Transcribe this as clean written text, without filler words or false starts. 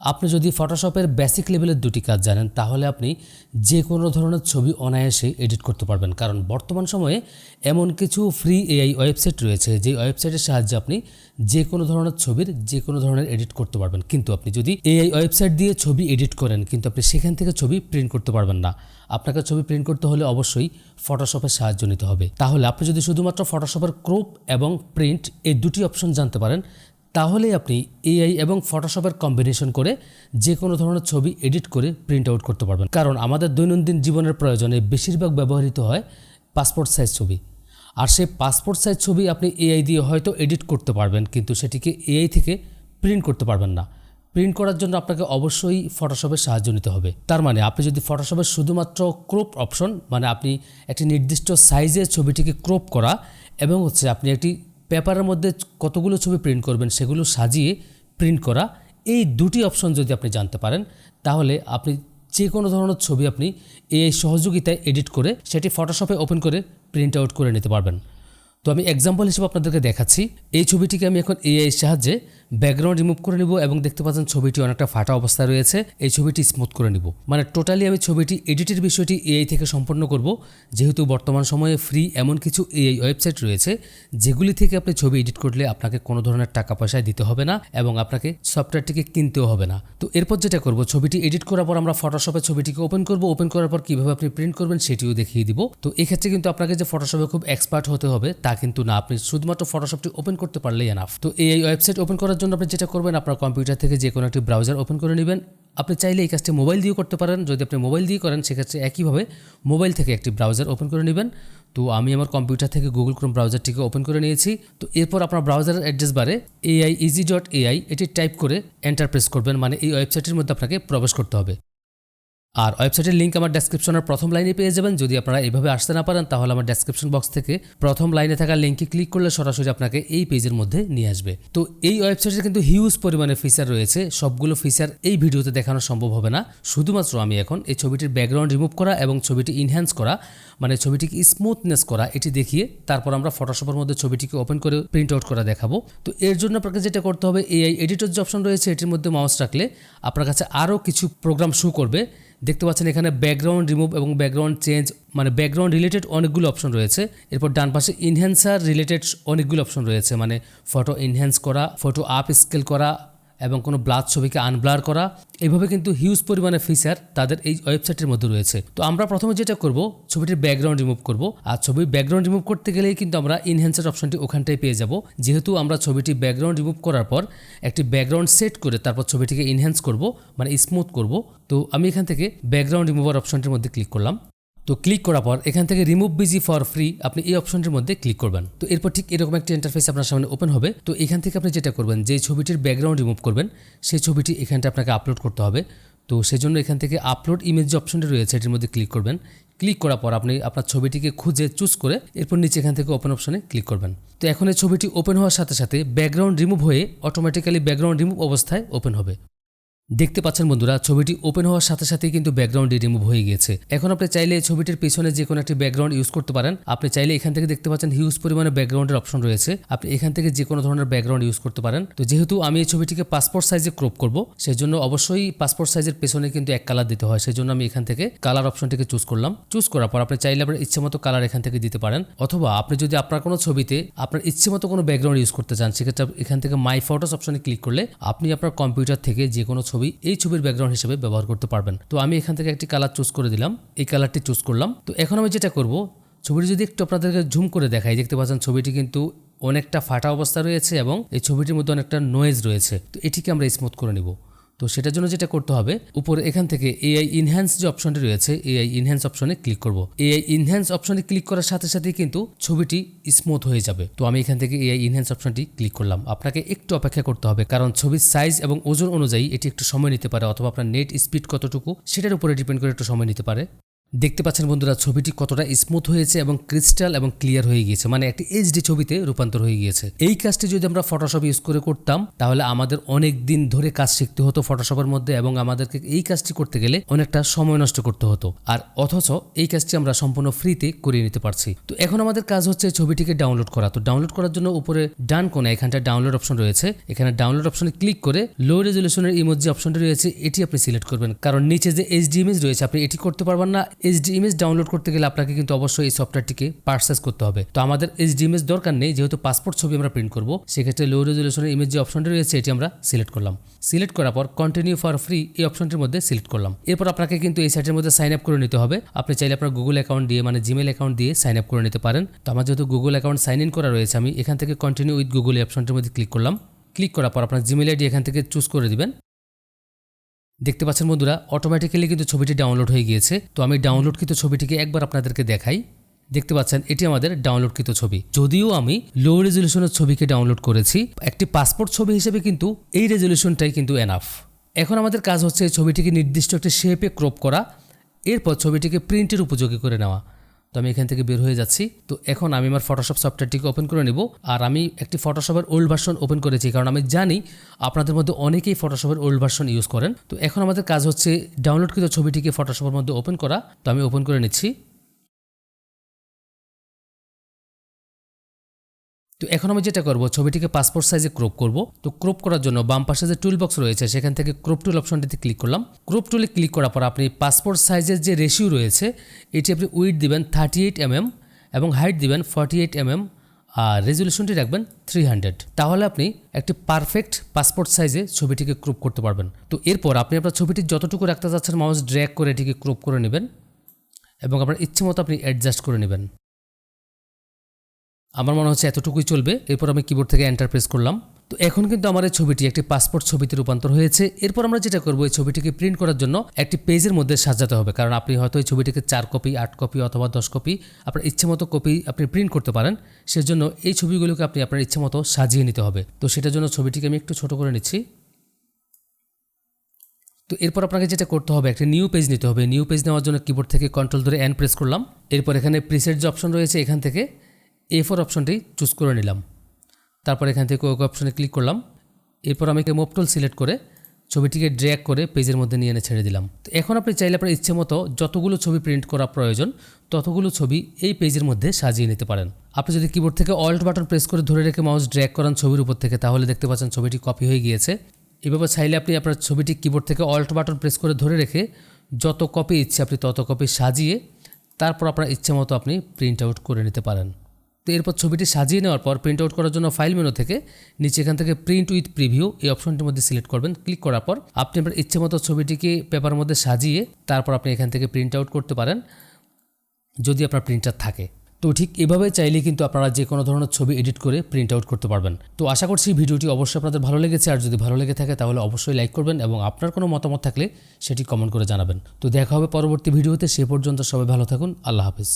আপনি যদি ফটোশপের বেসিক লেভেলের দুটি কাজ জানেন তাহলে আপনি যে কোনো ধরনের ছবি অনায়াসে এডিট করতে পারবেন। কারণ বর্তমান সময়ে এমন কিছু ফ্রি এআই ওয়েবসাইট রয়েছে যে ওয়েবসাইটের সাহায্যে আপনি যে কোনো ধরনের ছবির যে কোনো ধরনের এডিট করতে পারবেন। কিন্তু আপনি যদি এআই ওয়েবসাইট দিয়ে ছবি এডিট করেন কিন্তু আপনি সেখান থেকে ছবি প্রিন্ট করতে পারবেন না। আপনাকে ছবি প্রিন্ট করতে হলে অবশ্যই ফটোশপের সাহায্য নিতে হবে। তাহলে আপনি যদি শুধুমাত্র ফটোশপের ক্রপ এবং প্রিন্ট এই দুটি অপশন জানতে পারেন তাহলে আপনি এআই এবং ফটোশপের কম্বিনেশন করে যে কোনো ধরনের ছবি এডিট করে প্রিন্ট আউট করতে পারবেন। কারণ আমাদের দৈনন্দিন জীবনের প্রয়োজনে বেশিরভাগ ব্যবহৃত হয় পাসপোর্ট সাইজ ছবি। আর সেই পাসপোর্ট সাইজ ছবি আপনি এআই দিয়ে হয়তো এডিট করতে পারবেন কিন্তু সেটিকে এআই থেকে প্রিন্ট করতে পারবেন না। প্রিন্ট করার জন্য আপনাকে অবশ্যই ফটোশপের সাহায্য নিতে হবে। তার মানে আপনি যদি ফটোশপের শুধুমাত্র ক্রপ অপশন মানে আপনি একটি নির্দিষ্ট সাইজের ছবিটিকে ক্রপ করা এবং আপনি একটি পেপারের মধ্যে কতগুলো ছবি প্রিন্ট করবেন সেগুলো সাজিয়ে প্রিন্ট করা, এই দুটি অপশন যদি আপনি জানতে পারেন তাহলে আপনি যে কোনো ধরনের ছবি আপনি এই সহযোগিতায় এডিট করে সেটি ফটোশপে ওপেন করে প্রিন্ট আউট করে নিতে পারবেন। তো আমি এক্সাম্পল হিসেবে আপনাদেরকে দেখাচ্ছি। এই ছবিটিকে আমি এখন এআই সাহায্যে ব্যাকগ্রাউন্ড রিমুভ করে নিব এবং দেখতে পাচ্ছেন ছবিটি অনেকটা ফাটা অবস্থায় রয়েছে। এই ছবিটি স্মুথ করে নিব, মানে টোটালি আমি ছবিটি এডিটের বিষয়টি এআই থেকে সম্পন্ন করব। যেহেতু বর্তমান সময়ে ফ্রি এমন কিছু এআই ওয়েবসাইট রয়েছে যেগুলি থেকে আপনি ছবি এডিট করলে আপনাকে কোনো ধরনের টাকা পয়সা দিতে হবে না এবং আপনাকে সফটওয়্যারটিকে কিনতেও হবে না। তো এরপর যেটা করব, ছবিটি এডিট করার পর আমরা ফটোশপে ছবিটিকে ওপেন করব। ওপেন করার পর কীভাবে আপনি প্রিন্ট করবেন সেটিও দেখিয়ে দিব। তো এক্ষেত্রে কিন্তু আপনাকে যে ফটোশপে খুব এক্সপার্ট হতে হবে তা কিন্তু না, আপনি শুধুমাত্র ফটোশপটি ওপেন করতে পারলেই এনাফ। তো এই ওয়েবসাইট ওপেন করার জন্য আপনি যেটা করবেন, আপনার কম্পিউটার থেকে যে কোনো একটি ব্রাউজার ওপেন করে নেবেন। আপনি চাইলে এই কাজটি মোবাইল দিয়েও করতে পারেন। যদি আপনি মোবাইল দিয়ে করেন সেক্ষেত্রে একইভাবে মোবাইল থেকে একটি ব্রাউজার ওপেন করে নেবেন। তো আমি আমার কম্পিউটার থেকে গুগল ক্রোম ব্রাউজারটিকে ওপেন করে নিয়েছি। তো এরপর আপনার ব্রাউজারের অ্যাড্রেস বারে aiez.ai এটি টাইপ করে এন্টার প্রেস করবেন, মানে এই ওয়েবসাইটের মধ্যে আপনাকে প্রবেশ করতে হবে। আর ওয়েবসাইটের লিঙ্ক আমার ডেসক্রিপশনের প্রথম লাইনে পেয়ে যাবেন। যদি আপনারা এইভাবে আসতে না পারেন তাহলে আমার ডেসক্রিপশন বক্স থেকে প্রথম লাইনে থাকা লিঙ্কে ক্লিক করলে সরাসরি আপনাকে এই পেজের মধ্যে নিয়ে আসবে। তো এই ওয়েবসাইটে কিন্তু হিউজ পরিমাণে ফিচার রয়েছে। সবগুলো ফিচার এই ভিডিওতে দেখানো সম্ভব হবে না। শুধুমাত্র আমি এখন এই ছবিটির ব্যাকগ্রাউন্ড রিমুভ করা এবং ছবিটি ইনহ্যান্স করা, মানে ছবিটিকে স্মুথনেস করা, এটি দেখিয়ে তারপর আমরা ফটোশপের মধ্যে ছবিটিকে ওপেন করে প্রিন্ট আউট করা দেখাবো। তো এর জন্য আপনাকে যেটা করতে হবে, এআই এডিটর যে অপশন রয়েছে এটির মধ্যে মাউস রাখলে আপনার কাছে আরও কিছু প্রোগ্রাম শো করবে। দেখতে পাচ্ছেন এখানে ব্যাকগ্রাউন্ড রিমুভ এবং ব্যাকগ্রাউন্ড চেঞ্জ, মানে ব্যাকগ্রাউন্ড রিলেটেড অনেকগুলো অপশন রয়েছে। এরপর ডান পাশে ইনহ্যান্সার রিলেটেড অনেকগুলো অপশন রয়েছে, মানে ফটো ইনহ্যান্স করা, ফটো আপ স্কেল করা এবং কোনো ব্লার ছবিকে আনব্লার করা। এইভাবে কিন্তু হিউজ পরিমাণে ফিচার তাদের এই ওয়েবসাইটের মধ্যে রয়েছে। তো আমরা প্রথমে যেটা করব, ছবিটির ব্যাকগ্রাউন্ড রিমুভ করব। আর ছবির ব্যাকগ্রাউন্ড রিমুভ করতে গেলেই কিন্তু আমরা ইনহ্যান্সার অপশনটি ওখানটাই পেয়ে যাব। যেহেতু আমরা ছবিটি ব্যাকগ্রাউন্ড রিমুভ করার পর একটি ব্যাকগ্রাউন্ড সেট করে তারপর ছবিটিকে ইনহ্যান্স করব, মানে স্মুথ করব। তো আমি এখান থেকে ব্যাকগ্রাউন্ড রিমুভার অপশনটির মধ্যে ক্লিক করলাম। তো ক্লিক করার পর এখান থেকে রিমুভ বিজি ফর ফ্রি আপনি এই অপশনটির মধ্যে ক্লিক করবেন। তো এরপর ঠিক এরকম একটি ইন্টারফেস আপনার সামনে ওপেন হবে। তো এখান থেকে আপনি যেটা করবেন, যে ছবিটির ব্যাকগ্রাউন্ড রিমুভ করবেন সেই ছবিটি এখানটা আপনাকে আপলোড করতে হবে। তো সেজন্য এখান থেকে আপলোড ইমেজ যে অপশনটি রয়েছে এটির মধ্যে ক্লিক করবেন। ক্লিক করার পর আপনি আপনার ছবিটিকে খুঁজে চুজ করে এরপর নিচে এখান থেকে ওপেন অপশনে ক্লিক করবেন। তো এখন এই ছবিটি ওপেন হওয়ার সাথে সাথে ব্যাকগ্রাউন্ড রিমুভ হয়ে অটোমেটিক্যালি ব্যাকগ্রাউন্ড রিমুভ অবস্থায় ওপেন হবে। দেখতে পাচ্ছেন বন্ধুরা, ছবিটি ওপেন হওয়ার সাথে সাথেই কিন্তু ব্যাকগ্রাউন্ড রিমুভ হয়ে গিয়েছে। এখন আপনি চাইলে এই ছবিটির পেছনে যে কোনো একটি ব্যাকগ্রাউন্ড ইউজ করতে পারেন। আপনি চাইলে এখান থেকে দেখতে পাচ্ছেন হিউজ পরিমাণে ব্যাকগ্রাউন্ডের অপশন রয়েছে, আপনি এখান থেকে যে কোনো ধরনের ব্যাকগ্রাউন্ড ইউজ করতে পারেন। তো যেহেতু আমি এই ছবিটিকে পাসপোর্ট সাইজে ক্রপ করব, সেজন্য অবশ্যই পাসপোর্ট সাইজের পেছনে কিন্তু এক কালার দিতে হয়। সেজন্য আমি এখান থেকে কালার অপশনটিকে চুজ করলাম। চুজ করার পর আপনি চাইলে আপনার ইচ্ছে মতো কালার এখান থেকে দিতে পারেন, অথবা আপনি যদি আপনার কোনো ছবিতে আপনার ইচ্ছে মতো কোনো ব্যাকগ্রাউন্ড ইউজ করতে চান সেক্ষেত্রে এখান থেকে মাই ফটোস অপশনে ক্লিক করলে আপনি আপনার কম্পিউটার থেকে যে কোনো ছবি এই ছবির ব্যাকগ্রাউন্ড হিসেবে ব্যবহার করতে পারবেন। তো আমি এখান থেকে একটি কালার চুজ করে দিলাম, এই কালারটি চুজ করলাম। তো এখন আমি যেটা করব, ছবিটি যদি একটু আপনাদেরকে জুম করে দেখাই, দেখতে পাচ্ছেন ছবিটি কিন্তু অনেকটা ফাটা অবস্থা রয়েছে এবং এই ছবিটির মধ্যে অনেকটা নয়েজ রয়েছে। তো এটিকে আমরা স্মুথ করে নিব। তো সেটার জন্য যেটা করতে হবে, উপরে এখান থেকে এআই ইনহ্যান্স যে অপশনটি রয়েছে এআই ইনহ্যান্স অপশনে ক্লিক করব। এআই ইনহ্যান্স অপশনে ক্লিক করার সাথে সাথেই কিন্তু ছবিটি স্মুথ হয়ে যাবে। তো আমি এখান থেকে এআই ইনহ্যান্স অপশনটি ক্লিক করলাম। আপনাকে একটু অপেক্ষা করতে হবে, কারণ ছবির সাইজ এবং ওজন অনুযায়ী এটি একটু সময় নিতে পারে, অথবা আপনার নেট স্পিড কতটুকু সেটার উপরে ডিপেন্ড করে একটু সময় নিতে পারে। দেখতে পাচ্ছেন বন্ধুরা ছবিটি কতটা স্মুথ হয়েছে এবং ক্রিস্টাল এবং ক্লিয়ার হয়ে গিয়েছে, মানে একটি এইচডি ছবিতে রূপান্তর হয়ে গিয়েছে। এই কাজটি যদি আমরা ফটোশপ ইউজ করে করতাম তাহলে আমাদের অনেক দিন ধরে কাজ শিখতে হতো ফটোশপের মধ্যে এবং আমাদেরকে এই কাজটি করতে গেলে অনেকটা সময় নষ্ট করতে হতো, আর অথচ এই কাজটি আমরা সম্পূর্ণ ফ্রিতে করিয়ে নিতে পারছি। তো এখন আমাদের কাজ হচ্ছে ছবিটিকে ডাউনলোড করা। তো ডাউনলোড করার জন্য উপরে ডান কোণে এখানটা ডাউনলোড অপশন রয়েছে, এখানে ডাউনলোড অপশনে ক্লিক করে লো রেজলিউশনের ইমোজি অপশনটি রয়েছে এটি আপনি সিলেক্ট করবেন, কারণ নিচে যে এইচডি ইমেজ রয়েছে আপনি এটি করতে পারবেন না। এইচডি ইমেজ ডাউনলোড করতে গেলে আপনাকে কিন্তু অবশ্যই এই সফটওয়্যারটিকে পারচেজ করতে হবে। তো আমাদের এইচডি ইমেজ দরকার নেই, যেহেতু পাসপোর্ট ছবি আমরা প্রিন্ট করব, সেক্ষেত্রে লো রেজলিউশনের ইমেজ যে অপশনটি রয়েছে এটি আমরা সিলেক্ট করলাম। সিলেক্ট করার পর কন্টিনিউ ফর ফ্রি এই অপশনটির মধ্যে সিলেক্ট করলাম। এরপর আপনাকে কিন্তু এই সাইটের মধ্যে সাইন আপ করে নিতে হবে। আপনি চাইলে আপনার গুগল অ্যাকাউন্ট দিয়ে মানে জিমেল অ্যাকাউন্ট দিয়ে সাইন আপ করে নিতে পারেন। তো আমার যেহেতু গুগল অ্যাকাউন্ট সাইন ইন করা রয়েছে, আমি এখান থেকে কন্টিনিউ উইথ গুগল এই অপশনটির মধ্যে ক্লিক করলাম। ক্লিক করার পর আপনার জিমেল আইডি এখান থেকে চুজ করে দিবেন। দেখতে পাচ্ছেন বন্ধুরা অটোমেটিক্যালি কিন্তু ছবিটি ডাউনলোড হয়ে গিয়েছে। তো আমি ডাউনলোডকৃত ছবিটিকে একবার আপনাদেরকে দেখাই। দেখতে পাচ্ছেন এটি আমাদের ডাউনলোডকৃত ছবি। যদিও আমি লো রেজলিউশনের ছবিকে ডাউনলোড করেছি, একটি পাসপোর্ট ছবি হিসেবে কিন্তু এই রেজলিউশনটাই কিন্তু এনাফ। এখন আমাদের কাজ হচ্ছে এই ছবিটিকে নির্দিষ্ট একটি শেপে ক্রপ করা, এরপর ছবিটিকে প্রিন্টের উপযোগী করে নেওয়া। তো আমি এখান থেকে বের হয়ে যাচ্ছি। তো এখন আমি আমার ফটোশপ সফটওয়্যারটিকে ওপেন করে নেব, আর আমি একটি ফটোশপের ওল্ড ভার্সন ওপেন করেছি, কারণ আমি জানি আপনাদের মধ্যে অনেকেই ফটোশপের ওল্ড ভার্সন ইউজ করেন। তো এখন আমাদের কাজ হচ্ছে ডাউনলোডকৃত ছবিটিকে ফটোশপের মধ্যে ওপেন করা। তো আমি ওপেন করে নিচ্ছি। তো এখন আমি যেটা করব ছবিটিকে পাসপোর্ট সাইজে ক্রপ করব। তো ক্রপ করার জন্য বাম পাশে যে টুল বক্স রয়েছে সেখান থেকে ক্রপ টুল অপশনটিতে ক্লিক করলাম। ক্রপ টুলে ক্লিক করার পর আপনি পাসপোর্ট সাইজের যে রেশিও রয়েছে এটি আপনি উইথ দিবেন 38 mm এবং হাইট দিবেন 48 mm, আর রেজলিউশনটি রাখবেন 300। তাহলে আপনি একটি পারফেক্ট পাসপোর্ট সাইজে ছবিটিকে ক্রপ করতে পারবেন। তো এরপর আপনি আপনার ছবিটি যতটুকু রাখতে যাচ্ছেন মাউস ড্র্যাগ করে এটিকে ক্রপ করে নেবেন এবং আপনার ইচ্ছে মতো আপনি অ্যাডজাস্ট করে নেবেন। আমার মনে হচ্ছে এতটুকুই চলবে। এরপর আমি কিবোর্ড থেকে এন্টার প্রেস করলাম। তো এখন কিন্তু আমার এই ছবিটি একটি পাসপোর্ট ছবিতে রূপান্তর হয়েছে। এরপর আমরা যেটা করব এই ছবিটিকে প্রিন্ট করার জন্য একটি পেজের মধ্যে সাজাতে হবে, কারণ আপনি হয়তো এই ছবিটিকে 4 কপি 8 কপি অথবা 10 কপি আপনার ইচ্ছে মতো কপি আপনি প্রিন্ট করতে পারেন। সেজন্য এই ছবিগুলোকে আপনি আপনার ইচ্ছে মতো সাজিয়ে নিতে হবে। তো সেটার জন্য ছবিটিকে আমি একটু ছোট করে নিচ্ছি। তো এরপর আপনাকে যেটা করতে হবে একটা নিউ পেজ নিতে হবে। নিউ পেজ নেওয়ার জন্য কিবোর্ড থেকে কন্ট্রোল ধরে এন প্রেস করলাম। এরপর এখানে প্রিসেট যে অপশন রয়েছে এখান থেকে A4 অপশনটি চুজ করে নিলাম। তারপর এখান থেকে ওকে অপশনে ক্লিক করলাম। এরপর আমি মুভ টুল সিলেক্ট করে ছবিটিকে ড্র্যাগ করে পেজের মধ্যে নিয়ে এনে ছেড়ে দিলাম। তো এখন আপনি চাইলে আপনার ইচ্ছে মতো যতগুলো ছবি প্রিন্ট করা প্রয়োজন ততগুলো ছবি এই পেজের মধ্যে সাজিয়ে নিতে পারেন। আপনি যদি কিবোর্ড থেকে অল্ট বাটন প্রেস করে ধরে রেখে মাউস ড্র্যাগ করান ছবির উপর থেকে, তাহলে দেখতে পাচ্ছেন ছবিটি কপি হয়ে গিয়েছে। এভাবে চাইলে আপনি আপনার ছবিটি কিবোর্ড থেকে অল্ট বাটন প্রেস করে ধরে রেখে যত কপি ইচ্ছে আপনি তত কপি সাজিয়ে তারপর আপনার ইচ্ছে মতো আপনি প্রিন্ট আউট করে নিতে পারেন। তো এরপর ছবিটি সাজিয়ে নেওয়ার পর প্রিন্ট আউট করার জন্য ফাইল মেনু থেকে নিচে এখান থেকে প্রিন্ট উইথ প্রিভিউ এই অপশনটির মধ্যে সিলেক্ট করবেন। ক্লিক করার পর আপনি আপনার ইচ্ছে মতো ছবিটিকে পেপারের মধ্যে সাজিয়ে তারপর আপনি এখান থেকে প্রিন্ট আউট করতে পারেন যদি আপনার প্রিন্টার থাকে। তো ঠিক এভাবে চাইলে কিন্তু আপনারা যে কোনো ধরনের ছবি এডিট করে প্রিন্ট আউট করতে পারবেন। তো আশা করছি ভিডিওটি অবশ্যই আপনাদের ভালো লেগেছে, আর যদি ভালো লেগে থাকে তাহলে অবশ্যই লাইক করবেন এবং আপনার কোনো মতামত থাকলে সেটি কমেন্ট করে জানাবেন। তো দেখা হবে পরবর্তী ভিডিওতে, সে পর্যন্ত সবাই ভালো থাকুন। আল্লাহ হাফেজ।